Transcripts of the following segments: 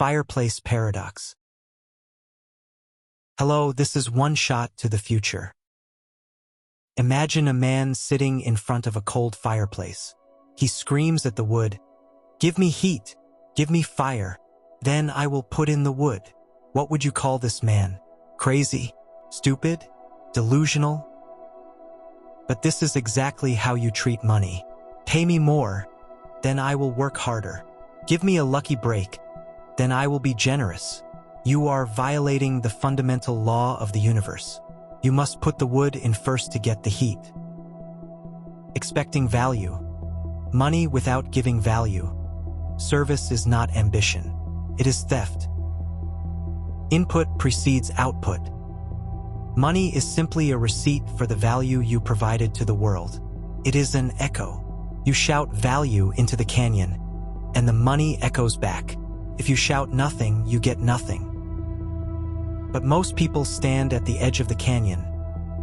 Fireplace Paradox. Hello, this is One Shot to the Future. Imagine a man sitting in front of a cold fireplace. He screams at the wood, "Give me heat, give me fire, then I will put in the wood." What would you call this man? Crazy? Stupid? Delusional? But this is exactly how you treat money. Pay me more, then I will work harder. Give me a lucky break, then I will be generous. You are violating the fundamental law of the universe. You must put the wood in first to get the heat. Expecting value. Money without giving value. Service is not ambition. It is theft. Input precedes output. Money is simply a receipt for the value you provided to the world. It is an echo. You shout value into the canyon, and the money echoes back. If you shout nothing, you get nothing. But most people stand at the edge of the canyon,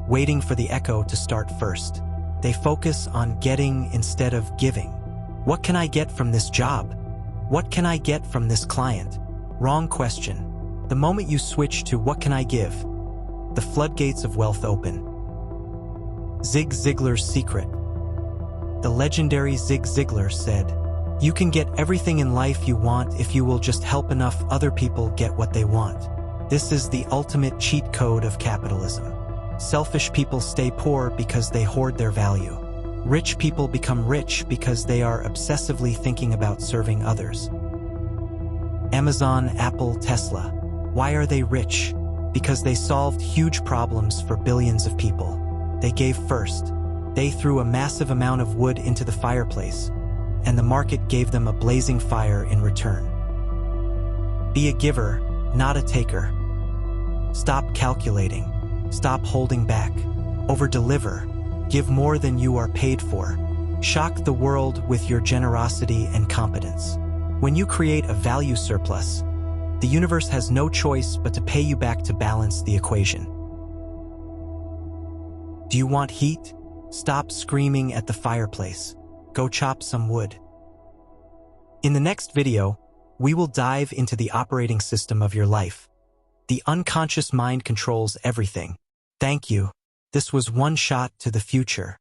waiting for the echo to start first. They focus on getting instead of giving. What can I get from this job? What can I get from this client? Wrong question. The moment you switch to what can I give, the floodgates of wealth open. Ziglar's secret. The legendary Zig Ziglar said, "You can get everything in life you want if you will just help enough other people get what they want." This is the ultimate cheat code of capitalism. Selfish people stay poor because they hoard their value. Rich people become rich because they are obsessively thinking about serving others. Amazon, Apple, Tesla. Why are they rich? Because they solved huge problems for billions of people. They gave first. They threw a massive amount of wood into the fireplace, and the market gave them a blazing fire in return. Be a giver, not a taker. Stop calculating. Stop holding back. Over-deliver. Give more than you are paid for. Shock the world with your generosity and competence. When you create a value surplus, the universe has no choice but to pay you back to balance the equation. Do you want heat? Stop screaming at the fireplace. Go chop some wood. In the next video, we will dive into the operating system of your life. The unconscious mind controls everything. Thank you. This was One Shot to the Future.